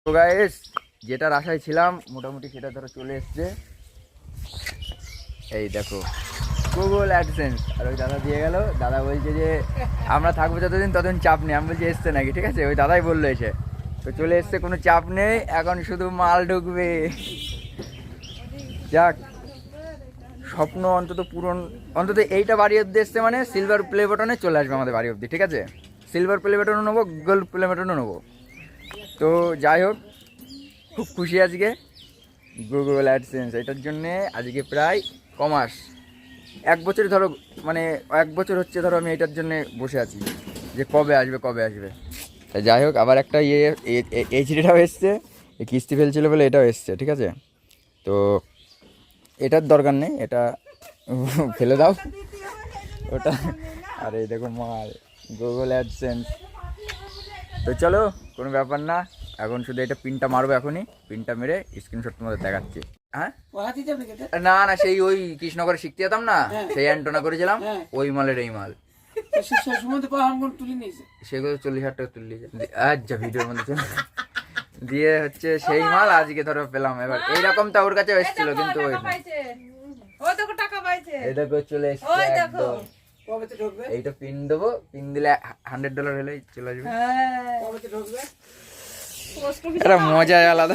তো গাইস, যেটার আশায় ছিলাম মোটামুটি সেটা ধরো চলে এসছে। এই দেখো গুগল অ্যাডসেন্স। আর ওই দাদা দিয়ে গেল। দাদা বলছে যে আমরা থাকবো যতদিন ততদিন চাপ নেই। আমি বলছি এসছে নাকি, ঠিক আছে, ওই দাদাই বললো এসে। তো চলে এসছে, কোনো চাপ নেই, এখন শুধু মাল ঢুকবে। যাক, স্বপ্ন অন্তত পূরণ। অন্তত এইটা বাড়ি অব্দি এসছে মানে সিলভার প্লে বাটনে চলে আসবে আমাদের বাড়ি অব্দি, ঠিক আছে। সিলভার প্লে বাটনও নেবো, গোল্ড প্লে বাটনও নেবো। তো যাই হোক, খুব খুশি আজকে গুগল অ্যাডসেন্স এটার জন্যে। আজকে প্রায় কমাস 1 বছর ধরো, মানে 1 বছর হচ্ছে ধরো আমি এটার জন্যে বসে আছি যে কবে আসবে কবে আসবে। তা যাই হোক, আবার একটা এইচডিটাও এসছে, এই কিস্তি ফেলছিল বলে এটাও এসছে, ঠিক আছে। তো এটার দরকার নেই, এটা ফেলে দাও ওটা। আর এই দেখো মাল গুগল অ্যাডসেন্স। তো চলো, কোনো ব্যাপার না, এখন শুধু এটা পিনটা মারবো। এখনই পিনটা মেরে স্ক্রিনশট তোমাদের দেখাচ্ছি। হ্যাঁ, না না, সেই ওই কৃষ্ণগরে শিখতে যেতাম না, সেই অ্যান্টোনা করেছিলাম, ওই মালের এই মাল। সেগুলো 40,000 টাকা তুললি। আচ্ছা, ভিডিওর মধ্যে দিয়ে হচ্ছে সেই মাল আজকে ধরো পেলাম। এবার এইরকম তো ওর কাছে এসেছিল, কিন্তু এই দেখো চলে এসছে একদম। এইটা পিন দেবো, পিন দিলে $100 হলেই চলে আসবে। এটা মজাই আলাদা।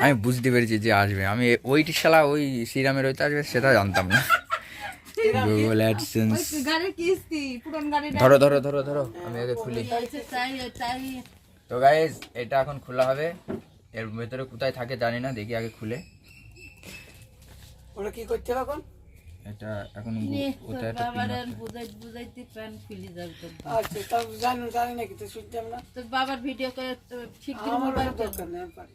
আমি বুঝতে পেরেছি যে আসবে। আমি ওইটি শালা ওই শ্রীরামের ওইটা আসবে সেটা জানতাম না। Google AdSense. ধরো ধরো ধরো ধরো, আমি আগে খুলি। তো গাইস, এটা এখন খোলা হবে। এর ভেতরে কোথায় থাকে জানি না, দেখি আগে খুলে। ওটা কি করতে হবে এখন? এটা এখন কোথায় একটা পিন আছে। বুঝাইতে প্যান খুলে যাবে তো। আচ্ছা, তাও জানি না, কিন্তু শুনতাম না। তোর বাবার ভিডিও করে শিখতে আমার মোবাইল দরকার নেই, আমি পারি।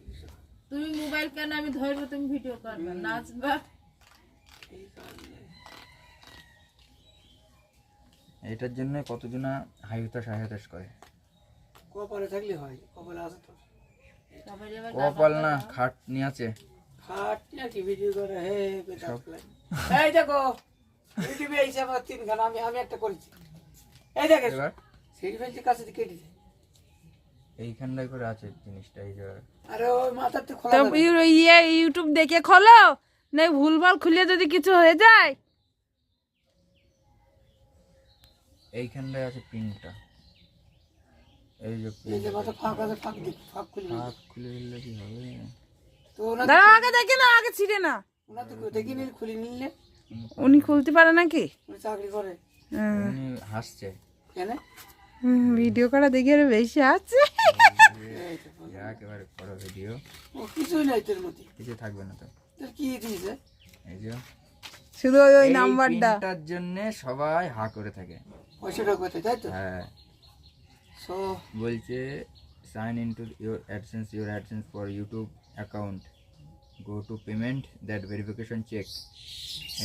তুমি মোবাইল কেন আমি ধরবো, তুমি ভিডিও করবে নাচবা। এটার জন্য কতজনা হাই হতাশ করে। কপালে থাকলে হয়, কপালে আছে তো। কপাল না, খাট নিয়ে আছে। খাট নাকি ভিডিও করে? হে এই দেখো, ইউটিউবে এই আমার 3 গান আমি একটা করেছি। এই দেখো, সিঁড়ি ফেলছি কাছে কেটে যায়। এইখানটায় করে আছে জিনিসটা, এই যে। আরে ওই মাথাতে খোলা তো যাবে। ইউটিউব দেখে খোলো, না ভুলভাল খুলে যদি কিছু হয়ে যায়। এইখানটায় আছে পিনটা, এই যে এই যে মাথা ফাঁক আছে, ফাঁক খুলে দিই। হাত খুলে দিলে কি হবে? তো ওনা দাঁড়া, আগে দেখে না, আগে ছিঁড়ে না। তো দেখি নিলে খুলে নিলে। উনি খুলতে পারে নাকি? উনি চাকরি করে। উনি হাসছে। কেন? ভিডিও করা দেখে আরো বেশি আছে। একেবারে বড় ভিডিও, ও কিছুই নাই তোর মধ্যে, কিছু থাকবে না তো। তোর কি দিয়েছে? এই যে শুধু ওই নাম্বারটা। পিনটার জন্য সবাই হা করে থাকে। পয়সাটা কোথায়, তাই তো? হ্যাঁ, সো বলছে sign into your AdSense for YouTube account, go to payment, that verification check,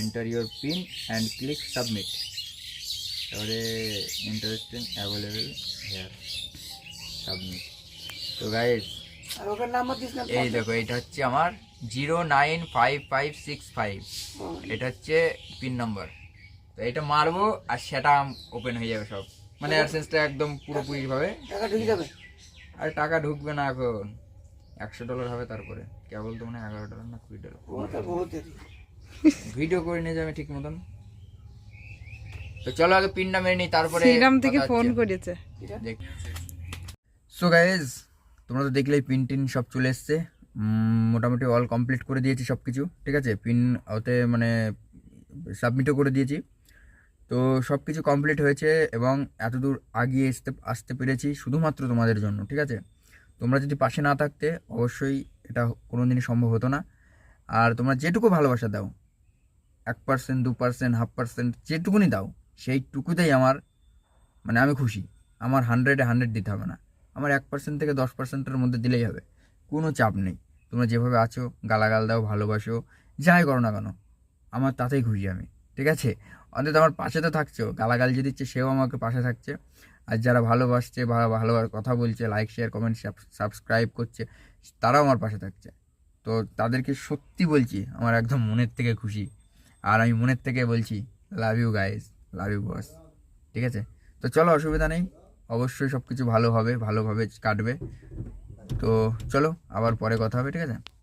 enter your pin and click submit. তারপরে interesting available here, submit. তো গাইস, আর ওখানে নাম্বার দিস না। এই দেখো, এটা হচ্ছে আমার 095565, এটা হচ্ছে পিন নাম্বার। তো এটা মারবো আর সেটা ওপেন হয়ে যাবে সব, মানে অ্যাডসেন্সটা একদম পুরোপুরি ভাবে। টাকা ঢুকে যাবে। আর টাকা ঢুকবে না, এখন $100 হবে। তারপরে কেবল তো মানে $11 না $20। ওটা বহুত দেরি। ভিডিও করে নিয়ে যাবে ঠিক মতন। তো চলো আগে পিনটা মেরে নিই, তারপরে শ্রীরাম থেকে ফোন করেছে। সো গাইজ, তোমরা তো দেখলেই পিন টিন সব চলে এসছে। মোটামুটি অল কমপ্লিট করে দিয়েছি সব কিছু, ঠিক আছে। পিন ওতে মানে সাবমিটও করে দিয়েছি। তো সব কিছু কমপ্লিট হয়েছে এবং এতদূর আগিয়ে আসতে পেরেছি শুধুমাত্র তোমাদের জন্য, ঠিক আছে। তোমরা যদি পাশে না থাকতে অবশ্যই এটা কোনো দিনই সম্ভব হতো না। আর তোমরা যেটুকু ভালোবাসা দাও, 1%, 2%, 0.5%, যেটুকুনি দাও, সেইটুকুতেই আমার মানে আমি খুশি। আমার 100-এ 100 দিতে হবে না, আমার 1% থেকে 10%-এর মধ্যে দিলেই হবে, কোনো চাপ নেই। তোমরা যেভাবে আছো, গালাগাল দাও, ভালোবাসো, যাই করো না কেন, আমার তাতেই খুশি আমি, ঠিক আছে। অন্তত আমার পাশে তো থাকছো, গালাগাল যে দিচ্ছে সেও আমাকে পাশে থাকছে। আর যারা ভালোবাসছে, ভালো কথা বলছে, লাইক শেয়ার কমেন্ট সাবস্ক্রাইব করছে, তারাও আমার পাশে থাকছে। তো তাদেরকে সত্যি বলছি, আমার একদম মনের থেকে খুশি। আর আমি মনের থেকে বলছি love you guys, love you boss, ঠিক আছে। তো চলো, অসুবিধা নেই, অবশ্যই সব কিছু ভালো হবে, ভালোভাবে কাটবে। তো চলো আবার পরে কথা হবে, ঠিক আছে।